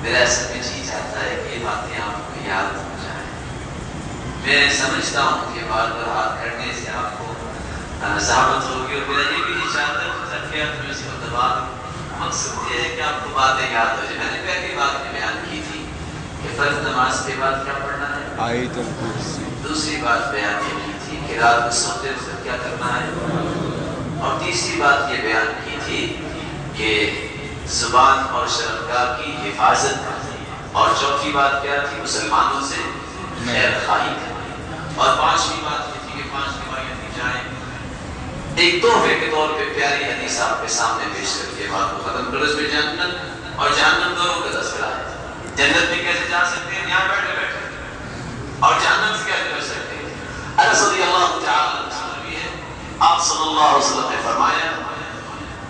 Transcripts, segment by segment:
میرا اصل میں جی چاہتا ہے کہ یہ باتیں آپ کو یاد ہو جائیں. میں سمجھتا ہوں کہ بار بار ہاتھ کرنے سے آپ کو زحمت ہوگی، اور میرا یہ بھی نہیں چاہتا کہ ترقیات میں اس کو دبا دوں. مقصد یہ ہے کہ آپ کو باتیں یاد ہو جائیں. میں نے پہلی بات میں بیان کی تھی کہ فرض نماز کے بعد کیا پڑھنا ہے؟ آیت الکرسی. دوسری بات بیان یہ کی تھی کہ رات کو سوتے وقت کیا کرنا ہے، اور تیسری بات یہ بیان کی تھی کہ زبان اور شرمگاہ کی حفاظت کرنی ہے، اور چوتھی بات کیا تھی؟ مسلمانوں سے خیر خواہی کرنی. اور پانچویں بات یہ تھی کہ 5 بیماریاں دی جائیں. ایک تحفے کے طور پہ پیاری حدیث آپ کے سامنے پیش کر کے بات کو ختم کرو. اس میں جنت اور جہنم دونوں کا تذکرہ ہے. جنت میں کیسے جا سکتے ہیں؟ یہاں بیٹھے بیٹھے. اور جہنم سے کیسے بچ سکتے ہیں؟ انس رضی اللہ تعالی عنہ بھی ہے، آپ صلی اللہ علیہ وسلم نے فرمایا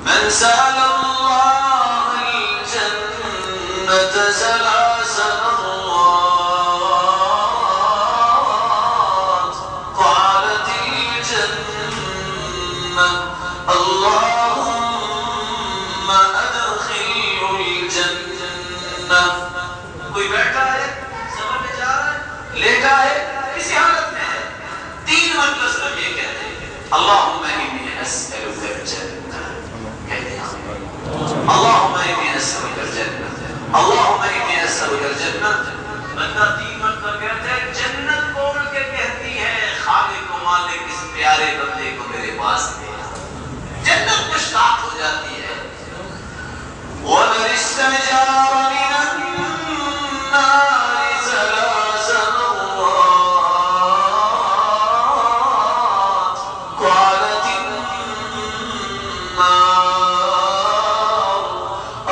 من سأل اللہ الجنة 3 مرات قالت الجنة اللهم ادخله الجنة. کوئی بیٹھا ہے، سفر میں جا رہا ہے، لیٹا ہے، کسی حالت میں ہے، 3 مرتبہ سب یہ کہتے ہیں اللہم انی اسألک الجنة. کہتے ہیں اللہم انی اسألک الجنة، اللہم انی اسألک الجنة. بندہ 3 مرتبہ کہتا ہے، جنت بول کے کہتی ہے خالق و مالک اس پیارے بندے کو میرے پاس دے. جنت مشتاق ہو جاتی ہے. وَمَنِ اسْتَجَارَ مِنَ النَّارِ 3 مرات قالت النار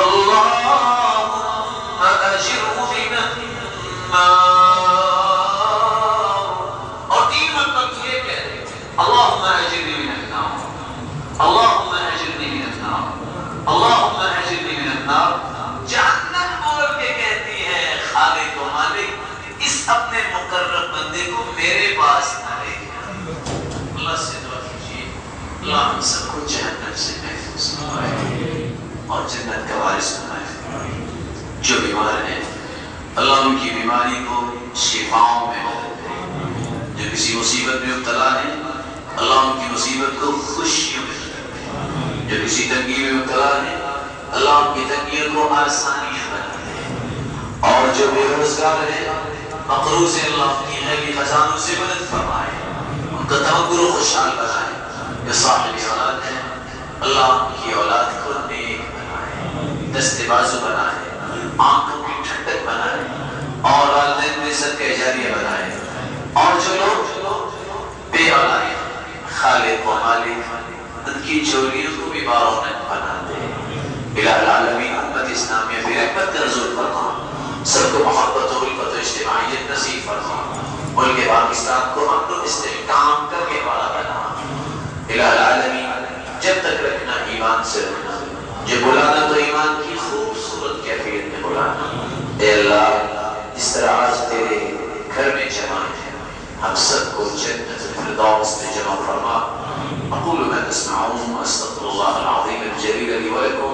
اللهم أجره من النار. اور 3 مرتبہ یہ کہتے ہیں اللهم أجرني من النار، اللهم أجرني من النار، اللهم أجرني من النار. جہنم بول کے کہتی ہے خالق و مالک اس اپنے مقرب بندے کو میرے پاس نہ لے گیا. اللہ سے دعا کیجیے اللہ ہم سب کو جہنم سے محفوظ فرمائے اور جنت کا وارث بنائے. جو بیمار ہیں اللہ ان کی بیماری کو شفاؤں میں بدل دے. جو کسی مصیبت میں مبتلا ہے اللہ ان کی مصیبت کو خوشیوں میں بدل دے. جو کسی تنگی میں مبتلا ہے اللہ ان کی تنگیوں کو آسانیاں بنا دے. اور جو بے روزگار ہے مقروض ہے اللہ ان کی غیبی خزانوں سے مدد فرمائے، ان کا توکل و خوشحال بنائے. جو صاحب اولاد ہے اللہ ان کی اولاد کو نیک بنائے، دست بازو بنائے، آنکھوں کی ٹھنڈک بنائے، اور والدین میں صدقہ جاریہ بنائے. اور جو لوگ بے اولاد ہیں خالق و مالک ان کی چوریوں کو بھی بارونق بنا دے. الہ العالمین امت اسلامیہ پہ رحمت کا نزول فرما، سب کو محبت و الفت و اجتماعیت نصیب فرما، ملک پاکستان کو امن و استحکام کرنے والا بنا. الہ العالمین جب تک رکھنا ایمان سے رکھنا، جو بلانا تو ایمان کی خوبصورت کیفیت میں بلانا. اے اللہ اس طرح آج تیرے گھر میں جمع ہے ہم سب کو جنت الفردوس میں جمع فرما. اقول ما تسمعون واستغفر الله العظيم الجليل لي ولكم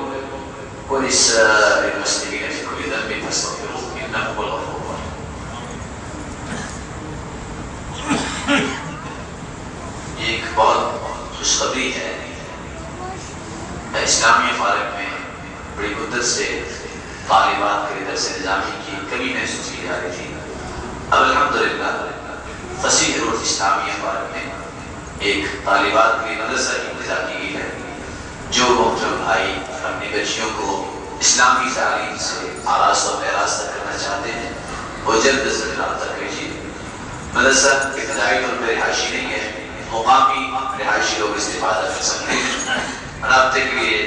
ولسائر المسلمين في كل ذنب فاستغفروه انه هو الغفور الرحيم. ایک بہت خوشخبری ہے، اسلامیہ فارغ میں بڑی مدت سے طالبات کے درس نظامی کی کمی محسوس کی جا رہی تھی. اب الحمدللہ فصیح روڈ اسلامیہ فارغ میں ایک طالبات کے مدرسہ کی ابتدا کی گئی ہے. جو محترم بھائی اپنی بچیوں کو اسلامی تعلیم سے آراستہ و پیراستہ کرنا چاہتے ہیں وہ جلد از جلد رابطہ کیجیے. مدرسہ ابتدائی طور پر رہائشی نہیں ہے، مقامی رہائشی لوگ استفادہ کر سکتے ہیں. رابطے کے لیے